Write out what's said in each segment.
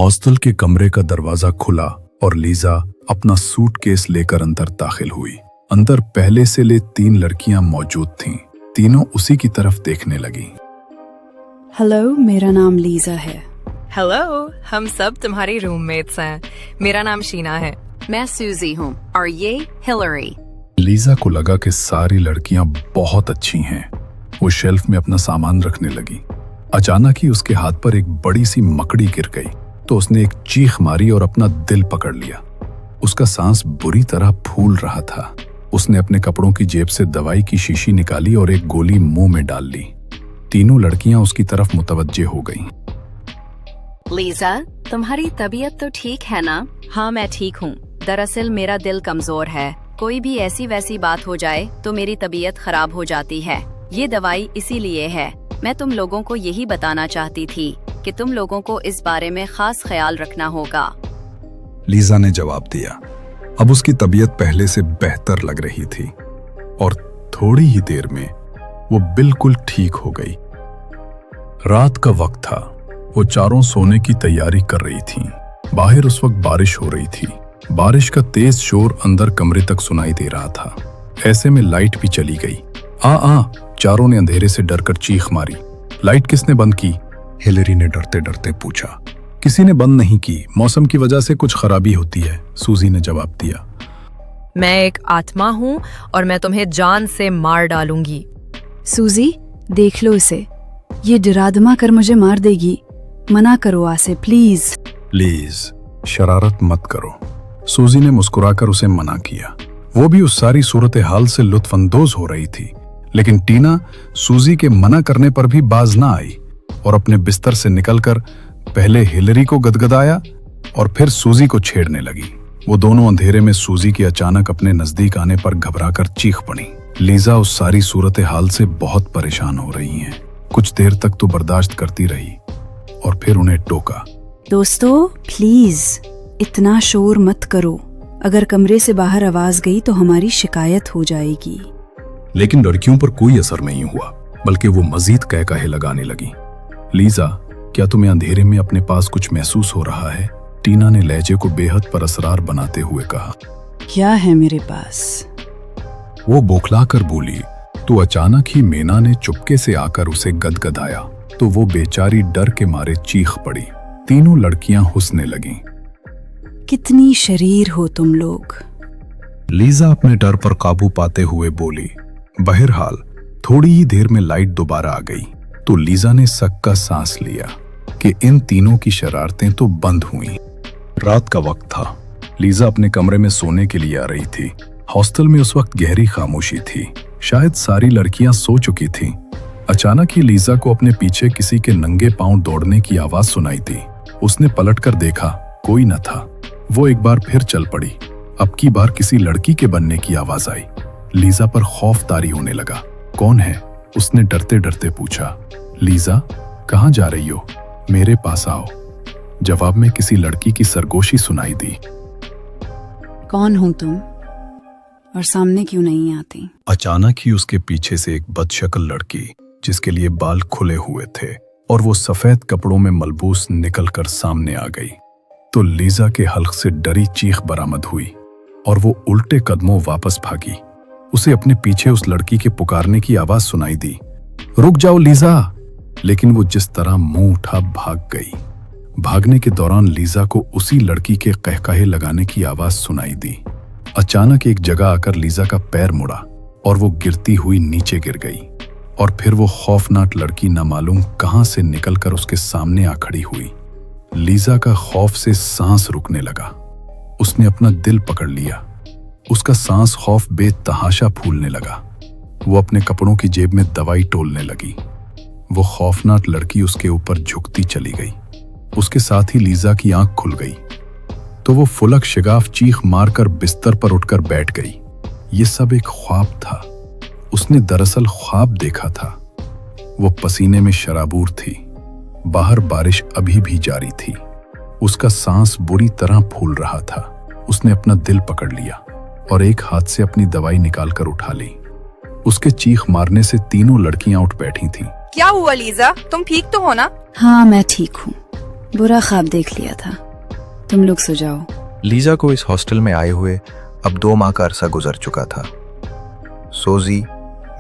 Hostel के कमरे का दरवाजा खुला और लीजा अपना सूटकेस लेकर अंदर दाखिल हुई। अंदर पहले से ले 3 लड़कियां मौजूद थीं। तीनों उसी की तरफ देखने लगी। हेलो, मेरा नाम लीजा है। हेलो, हम सब तुम्हारी रूममेट्स हैं। मेरा नाम शीना है। मैं सूजी हूँ और ये हिलरी। लीजा को लगा कि सारी लड़कियां बहुत अच्छी हैं। वो शेल्फ में अपना सामान रखने लगी। अचानक ही उसके हाथ पर एक बड़ी सी मकड़ी गिर गई तो उसने एक चीख मारी और अपना दिल पकड़ लिया। उसका सांस बुरी तरह फूल रहा था। उसने अपने कपड़ों की जेब से दवाई की शीशी निकाली और एक गोली मुंह में डाल ली। तीनों लड़कियां उसकी तरफ मुतवज्जे हो गईं। लीजा, तुम्हारी तबीयत तो ठीक है ना? हाँ, मैं ठीक हूँ। दरअसल मेरा दिल कमजोर है। कोई भी ऐसी वैसी बात हो जाए तो मेरी तबीयत खराब हो जाती है। ये दवाई इसीलिए है। मैं तुम लोगों को यही बताना चाहती थी कि तुम लोगों को इस बारे में खास ख्याल रखना होगा। लीजा ने जवाब दिया। अब उसकी तबीयत पहले से बेहतर लग रही थी और थोड़ी ही देर में वो बिल्कुल ठीक हो गई। रात का वक्त था। वो चारों सोने की तैयारी कर रही थीं। बाहर उस वक्त बारिश हो रही थी। बारिश का तेज शोर अंदर कमरे तक सुनाई दे रहा था। ऐसे में लाइट भी चली गई। चारों ने अंधेरे से डरकर चीख मारी। लाइट किसने बंद की? हिलरी ने डरते डरते पूछा। किसी ने बंद नहीं की, मौसम की वजह से कुछ खराबी होती है, सूजी ने जवाब दिया। मैं एक आत्मा हूँ और मैं तुम्हें जान से मार डालूंगी। सूजी, देख लो इसे। ये डराधमा कर मुझे मार देगी। मना करो आसे, प्लीज। प्लीज, शरारत मत करो। सूजी ने मुस्कुराकर उसे मना किया। वो भी उस सारी सूरत हाल से लुत्फानंदोज हो रही थी, लेकिन टीना सूजी के मना करने पर भी बाज ना आई और अपने बिस्तर से निकलकर पहले हिलरी को गदगदाया और फिर सूजी को छेड़ने लगी। वो दोनों अंधेरे में सूजी के अचानक अपने नजदीक आने पर घबराकर चीख पड़ी। लीजा उस सारी सूरत हाल से बहुत परेशान हो रही हैं। कुछ देर तक तो बर्दाश्त करती रही और फिर उन्हें टोका। दोस्तों, प्लीज इतना शोर मत करो। अगर कमरे से बाहर आवाज गई तो हमारी शिकायत हो जाएगी। लेकिन लड़कियों पर कोई असर नहीं हुआ, बल्कि वो मजीद कह-कहे लगाने लगी। लीजा, क्या तुम्हें अंधेरे में अपने पास कुछ महसूस हो रहा है? टीना ने लहजे को बेहद परअसरार बनाते हुए कहा। क्या है मेरे पास? वो बौखलाकर बोली तो अचानक ही मेना ने चुपके से आकर उसे गदगदाया तो वो बेचारी डर के मारे चीख पड़ी। तीनों लड़कियां हंसने लगीं। कितनी शरीर हो तुम लोग। लीजा अपने डर पर काबू पाते हुए बोली। बहरहाल थोड़ी ही देर में लाइट दोबारा आ गई तो लीजा ने सक्का सांस लिया कि इन तीनों की शरारतें तो बंद हुई। रात का वक्त था। लीजा अपने कमरे में सोने के लिए आ रही थी। हॉस्टल में उस वक्त गहरी खामोशी थी। शायद सारी लड़कियां सो चुकी थीं। अचानक ही लीजा को अपने पीछे किसी के नंगे पांव दौड़ने की आवाज सुनाई दी। उसने पलटकर देखा, कोई न था। वो एक बार फिर चल पड़ी। अब की बार किसी लड़की के बनने की आवाज आई। लीजा पर खौफ तारी होने लगा। कौन है? उसने डरते डरते पूछा। लीजा, कहाँ जा रही हो? मेरे पास आओ। जवाब में किसी लड़की की सरगोशी सुनाई दी। कौन हो तुम और सामने क्यों नहीं आती? अचानक ही उसके पीछे से एक बदशक्ल लड़की, जिसके लिए बाल खुले हुए थे और वो सफेद कपड़ों में मलबूस निकलकर सामने आ गई तो लीजा के हल्क से डरी चीख बरामद हुई और वो उल्टे कदमों वापस भागी। उसे अपने पीछे उस लड़की के पुकारने की आवाज सुनाई दी। रुक जाओ लीजा! लेकिन वो जिस तरह मुंह उठा भाग गई। भागने के दौरान लीजा को उसी लड़की के कहकाहे लगाने की आवाज सुनाई दी। अचानक एक जगह आकर लीजा का पैर मुड़ा और वो गिरती हुई नीचे गिर गई और फिर वो खौफनाक लड़की न मालूम कहां से निकलकर उसके सामने आ खड़ी हुई। लीजा का खौफ से सांस रुकने लगा। उसने अपना दिल पकड़ लिया। उसका सांस खौफ बेतहाशा फूलने लगा। वो अपने कपड़ों की जेब में दवाई टोलने लगी। वो खौफनाक लड़की उसके ऊपर झुकती चली गई। उसके साथ ही लीजा की आंख खुल गई तो वो फुलक शिगाफ चीख मारकर बिस्तर पर उठकर बैठ गई। ये सब एक ख्वाब था। उसने दरअसल ख्वाब देखा था। वो पसीने में शराबूर थी। बाहर बारिश अभी भी जारी थी। उसका सांस बुरी तरह फूल रहा था। उसने अपना दिल पकड़ लिया और एक हाथ से अपनी दवाई निकालकर उठा ली। उसके चीख मारने से तीनों लड़कियां उठ बैठी थीं। क्या हुआ लीजा, तुम ठीक तो हो ना? हाँ, मैं ठीक हूँ। बुरा ख्वाब देख लिया था। तुम लोग सो जाओ। लीजा को इस हॉस्टल में आए हुए अब 2 माह का अरसा गुजर चुका था। सोजी,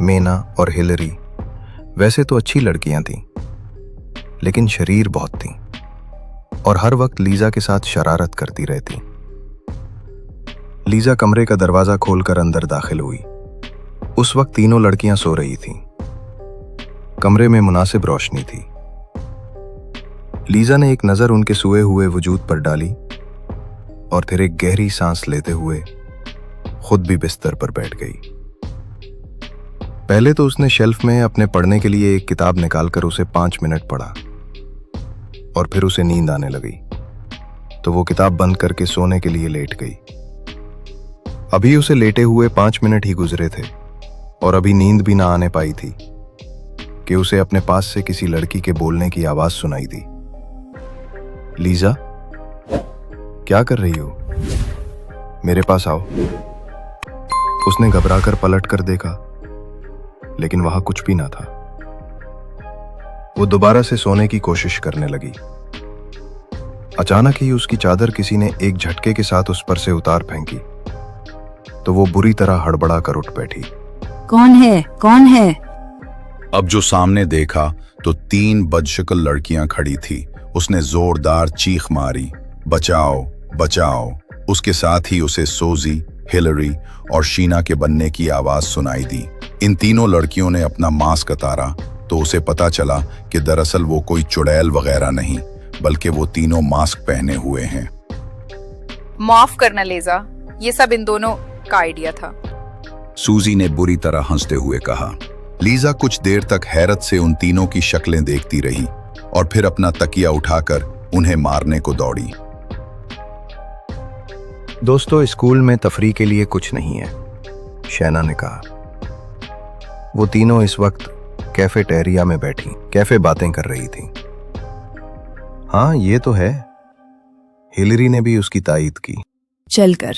मेना और हिलरी वैसे तो अच्छी लड़कियां थीं, लेकिन शरीर बहुत थीं और हर वक्त लीजा के साथ शरारत करती रहती। लीजा कमरे का दरवाजा खोलकर अंदर दाखिल हुई। उस वक्त तीनों लड़कियां सो रही थीं। कमरे में मुनासिब रोशनी थी। लीजा ने एक नजर उनके सोए हुए वजूद पर डाली और फिर एक गहरी सांस लेते हुए खुद भी बिस्तर पर बैठ गई। पहले तो उसने शेल्फ में अपने पढ़ने के लिए एक किताब निकालकर उसे 5 मिनट पढ़ा और फिर उसे नींद आने लगी, तो वो किताब बंद करके सोने के लिए लेट गई। अभी उसे लेटे हुए 5 मिनट ही गुजरे थे और अभी नींद भी ना आने पाई थी कि उसे अपने पास से किसी लड़की के बोलने की आवाज सुनाई दी। लीजा, क्या कर रही हो? मेरे पास आओ। उसने घबराकर पलट कर देखा, लेकिन वहां कुछ भी ना था। वो दोबारा से सोने की कोशिश करने लगी। अचानक ही उसकी चादर किसी ने एक झटके के साथ उस पर से उतार फेंकी, तो वो बुरी तरह हड़बड़ा कर उठ बैठी। कौन है? कौन है? अब जो सामने देखा तो 3 बदशक्ल लड़कियां खड़ी थी। उसने जोरदार चीख मारी, बचाओ बचाओ। उसके साथ ही उसे सोजी, हिलरी और शीना के बनने की आवाज सुनाई दी। इन तीनों लड़कियों ने अपना मास्क उतारा तो उसे पता चला कि दरअसल वो कोई चुड़ैल वगैरह नहीं, बल्कि वो तीनों मास्क पहने हुए हैं। माफ करना लीजा, ये सब इन दोनों का आइडिया था। सूजी ने बुरी तरह हंसते हुए कहा। लीजा कुछ देर तक हैरत से उन तीनों की शक्लें देखती रही और फिर अपना तकिया उठाकर उन्हें मारने को दौड़ी। दोस्तों, स्कूल में तफरी के लिए कुछ नहीं है, शैना ने कहा। वो तीनों इस वक्त कैफेटेरिया में बैठी कैफे बातें कर रही थीं। हाँ, ये तो है। हिलरी ने भी उसकी तायीद की। चलकर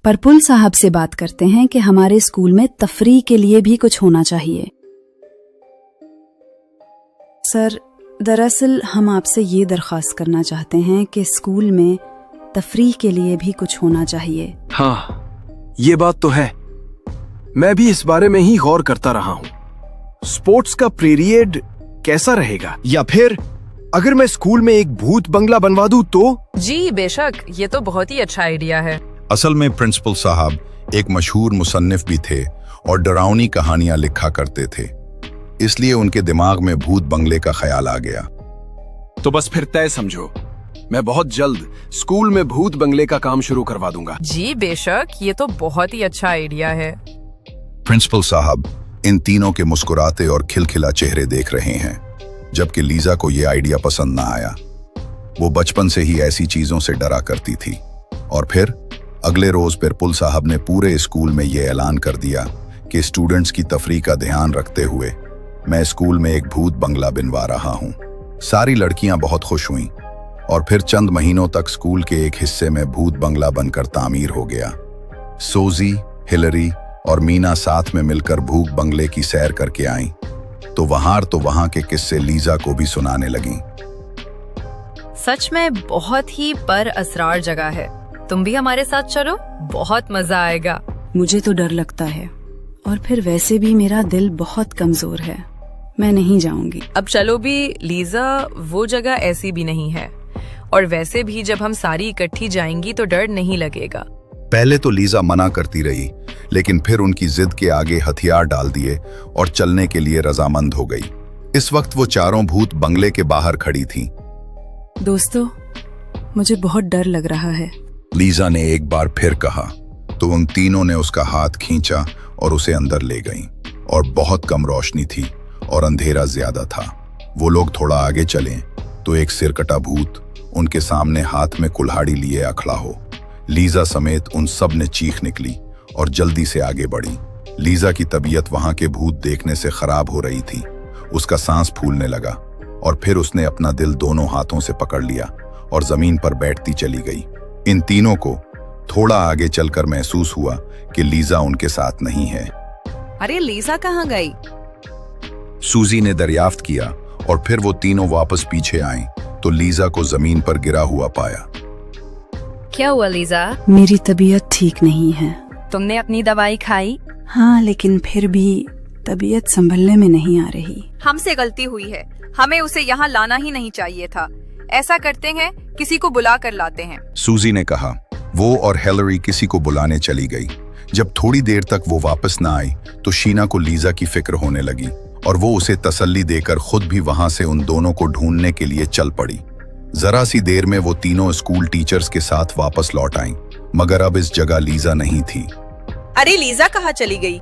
परपुल साहब से बात करते हैं कि हमारे स्कूल में तफरी के लिए भी कुछ होना चाहिए। सर, दरअसल हम आपसे ये दरख्वास्त करना चाहते हैं कि स्कूल में तफरी के लिए भी कुछ होना चाहिए। हाँ, ये बात तो है। मैं भी इस बारे में ही गौर करता रहा हूँ। स्पोर्ट्स का पीरियड कैसा रहेगा? या फिर अगर मैं स्कूल में एक भूत बंगला बनवा दूं तो? जी बेशक, ये तो बहुत ही अच्छा आइडिया है। असल में प्रिंसिपल साहब एक मशहूर मुसन्निफ भी थे और डरावनी कहानियां लिखा करते थे, इसलिए उनके दिमाग में भूत बंगले का ख्याल आ गया। तो बस फिर तय समझो, मैं बहुत जल्द स्कूल में भूत बंगले का काम शुरू करवा दूंगा। जी बेशक, ये तो बहुत ही अच्छा आइडिया है। प्रिंसिपल साहब इन तीनों के मुस्कुराते और खिलखिला चेहरे देख रहे हैं, जबकि लीजा को यह आइडिया पसंद ना आया। वो बचपन से ही ऐसी चीजों से डरा करती थी। और फिर अगले रोज प्रिंसिपल साहब ने पूरे स्कूल में यह ऐलान कर दिया कि स्टूडेंट्स की तफरीह का ध्यान रखते हुए मैं स्कूल में एक भूत बंगला बनवा रहा हूं। सारी लड़कियां बहुत खुश हुईं और फिर चंद महीनों तक स्कूल के एक हिस्से में भूत बंगला बनकर तामीर हो गया। सोजी, हिलरी और मीना साथ में मिलकर भूत बंगले की सैर करके आईं, तो वहां के किस्से लीजा को भी सुनाने लगीं। सच में बहुत ही पर असरार जगह है। तुम भी हमारे साथ चलो, बहुत मजा आएगा। मुझे तो डर लगता है और फिर वैसे भी मेरा दिल बहुत कमजोर है। मैं नहीं जाऊंगी। अब चलो भी लीजा, वो जगह ऐसी भी नहीं है और वैसे भी जब हम सारी इकट्ठी जाएंगी तो डर नहीं लगेगा। पहले तो लीजा मना करती रही, लेकिन फिर उनकी जिद के आगे हथियार डाल दिए और चलने के लिए रजामंद हो गई। इस वक्त वो चारों भूत बंगले के बाहर खड़ी थीं। दोस्तों, मुझे बहुत डर लग रहा है। लीजा ने एक बार फिर कहा, तो उन तीनों ने उसका हाथ खींचा और उसे अंदर ले गईं। और बहुत कम रोशनी थी और अंधेरा ज्यादा था। वो लोग थोड़ा आगे चले तो एक सिरकटा भूत उनके सामने हाथ में कुल्हाड़ी लिए अखड़ा हो। लीजा समेत उन सब ने चीख निकली और जल्दी से आगे बढ़ी। लीजा की तबीयत वहां के भूत देखने से खराब हो रही थी। उसका सांस फूलने लगा और फिर उसने अपना दिल दोनों हाथों से पकड़ लिया और जमीन पर बैठती चली गई। इन तीनों को थोड़ा आगे चलकर महसूस हुआ कि लीजा उनके साथ नहीं है। अरे लीजा कहाँ गई? सूजी ने दरियाफ्त किया और फिर वो तीनों वापस पीछे आईं तो लीजा को जमीन पर गिरा हुआ पाया। क्या हुआ लीजा? मेरी तबीयत ठीक नहीं है। तुमने अपनी दवाई खाई? हाँ, लेकिन फिर भी तबीयत संभलने में नहीं आ रही। हमसे गलती हुई है, हमें उसे यहाँ लाना ही नहीं चाहिए था। ऐसा करते हैं, किसी को बुला कर लाते हैं। सूजी ने कहा। वो और हिलरी किसी को बुलाने चली गई। जब थोड़ी देर तक वो वापस ना आई तो शीना को लीजा की फिक्र होने लगी और वो उसे तसल्ली देकर खुद भी वहां से उन दोनों को ढूंढने के लिए चल पड़ी। जरा सी देर में वो तीनों स्कूल टीचर्स के साथ वापस लौट आईं, मगर अब इस जगह लीजा नहीं थी। अरे लीजा कहाँ चली गई?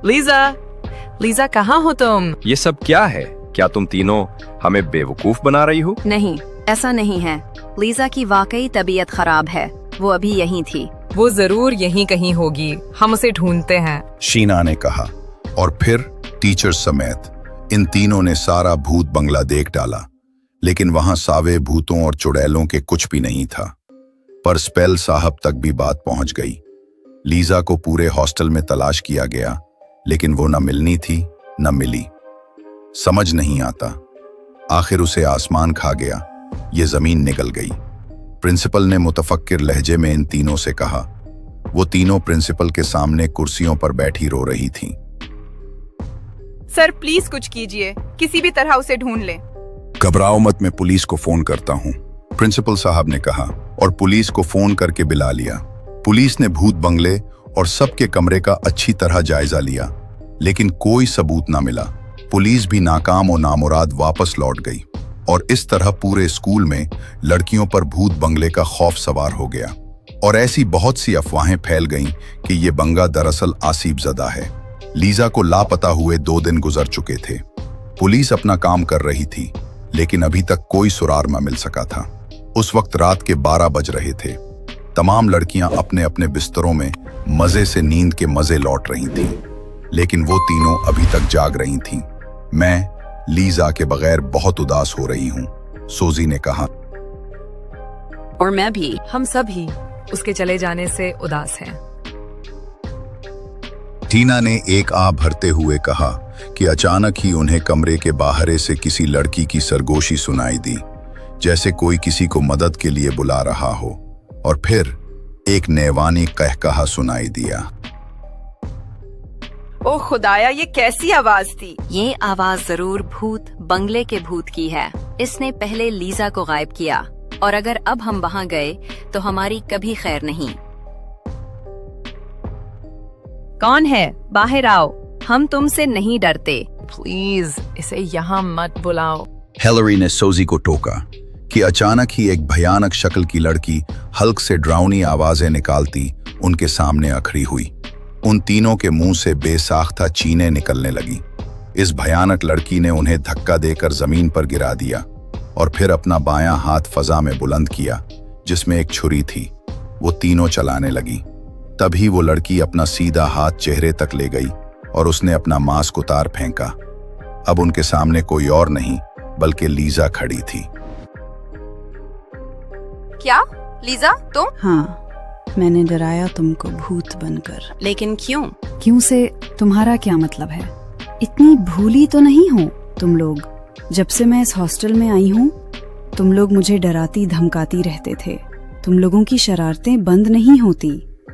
लीजा कहाँ हो तुम? ये सब क्या है? क्या तुम तीनों हमें बेवकूफ बना रही हो? नहीं, ऐसा नहीं है। लीजा की वाकई तबीयत खराब है, वो अभी यहीं थी। वो जरूर यहीं कहीं होगी, हम उसे ढूंढते हैं। शीना ने कहा। और फिर टीचर समेत इन तीनों ने सारा भूत बंगला देख डाला, लेकिन वहां सावे भूतों और चुड़ैलों के कुछ भी नहीं था। पर स्पेल साहब तक भी बात पहुंच गई। लीजा को पूरे हॉस्टल में तलाश किया गया, लेकिन वो न मिलनी थी न मिली। समझ नहीं आता, आखिर उसे आसमान खा गया, ये जमीन निकल गई। प्रिंसिपल ने मुतफक्किर लहजे में इन तीनों से कहा। वो तीनों प्रिंसिपल के सामने कुर्सियों पर बैठी रो रही थीं। सर प्लीज कुछ कीजिए, किसी भी तरह उसे ढूंढ लें। घबराओ मत, मैं पुलिस को फोन करता हूं, प्रिंसिपल साहब ने कहा और पुलिस को फोन करके बुला लिया। पुलिस ने भूत बंगले और सबके कमरे का अच्छी तरह जायजा लिया, लेकिन कोई सबूत ना मिला। पुलिस भी नाकाम और नामुराद वापस लौट गई और इस तरह पूरे स्कूल में लड़कियों पर भूत बंगले का खौफ सवार हो गया और ऐसी बहुत सी अफवाहें फैल गईं कि ये बंगा दरअसल आसिफ ज़दा है। लीजा को लापता हुए 2 दिन गुजर चुके थे। पुलिस अपना काम कर रही थी, लेकिन अभी तक कोई सुराग न मिल सका था। उस वक्त रात के 12 बज रहे थे। तमाम लड़कियां अपने अपने बिस्तरों में मजे से नींद के मजे लौट रही थीं, लेकिन वो तीनों अभी तक जाग रही थीं। मैं लीजा के बगैर बहुत उदास हो रही हूँ, सोजी ने कहा। और मैं भी। हम सभी उसके चले जाने से उदास हैं। टीना ने एक आह भरते हुए कहा कि अचानक ही उन्हें कमरे के बाहरे से किसी लड़की की सरगोशी सुनाई दी, जैसे कोई किसी को मदद के लिए बुला रहा हो। और फिर एक नेवानी कहकहा सुनाई दिया। ओह खुदाया, ये कैसी आवाज थी? ये आवाज जरूर भूत बंगले के भूत की है। इसने पहले लीजा को गायब किया और अगर अब हम वहाँ गए तो हमारी कभी खैर नहीं। कौन है? बाहर आओ, हम तुमसे नहीं डरते। प्लीज इसे यहाँ मत बुलाओ। हिलरी ने सोजी को टोका कि अचानक ही एक भयानक शक्ल की लड़की हल्क से डरावनी आवाजें निकालती उनके सामने अखड़ी हुई। उन तीनों के मुंह से बेसाख्ता चीनें निकलने लगी। इस भयानक लड़की ने उन्हें धक्का देकर जमीन पर गिरा दिया और फिर अपना बायां हाथ फजा में बुलंद किया, जिसमें एक छुरी थी। वो तीनों चलाने लगी। तभी वो लड़की अपना सीधा हाथ चेहरे तक ले गई और उसने अपना मास्क उतार फेंका। अब उनके सामने कोई और नहीं बल्कि लीजा खड़ी थी। क्या लीजा तुम? हाँ, मैंने डराया तुमको भूत बनकर। लेकिन क्यों? क्यों से तुम्हारा क्या मतलब है? इतनी भूली तो नहीं हो तुम लोग? जब से मैं इस हॉस्टल में आई हूँ तुम लोग मुझे डराती धमकाती रहते थे। तुम लोगों की शरारतें बंद नहीं होती।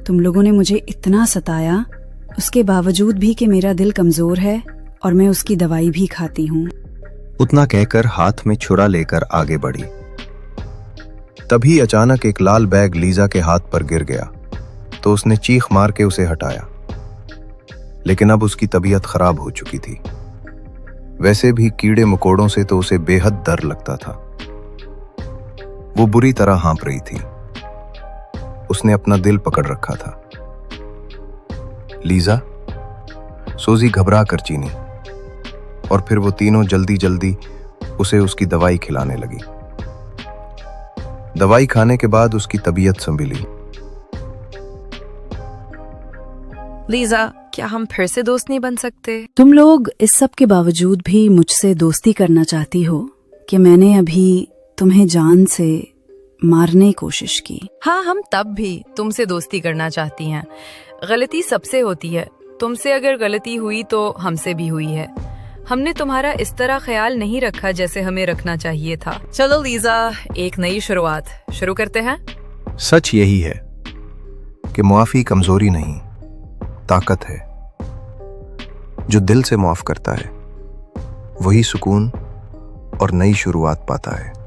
तुम लोगों ने मुझे इतना सताया, उसके बावजूद भी कि मेरा दिल कमजोर है और मैं उसकी दवाई भी खाती हूँ। उतना कहकर हाथ में छुरा लेकर आगे बढ़ी। तभी अचानक एक लाल बैग लीजा के हाथ पर गिर गया तो उसने चीख मार के उसे हटाया, लेकिन अब उसकी तबीयत खराब हो चुकी थी। वैसे भी कीड़े मकोड़ों से तो उसे बेहद डर लगता था। वो बुरी तरह हाँप रही थी। उसने अपना दिल पकड़ रखा था। लीजा, सोजी घबरा कर चीनी और फिर वो तीनों जल्दी जल्दी उसे उसकी दवाई खिलाने लगी। दवाई खाने के बाद उसकी तबीयत संभली। लीजा, क्या हम फिर से दोस्त नहीं बन सकते? तुम लोग इस सब के बावजूद भी मुझसे दोस्ती करना चाहती हो कि मैंने अभी तुम्हें जान से मारने की कोशिश की। हाँ, हम तब भी तुमसे दोस्ती करना चाहती हैं। गलती सबसे होती है। तुमसे अगर गलती हुई तो हमसे भी हुई है। हमने तुम्हारा इस तरह ख्याल नहीं रखा जैसे हमें रखना चाहिए था। चलो लीजा, एक नई शुरुआत शुरू करते हैं। सच यही है कि मुआफी कमजोरी नहीं, ताकत है। जो दिल से माफ करता है वही सुकून और नई शुरुआत पाता है।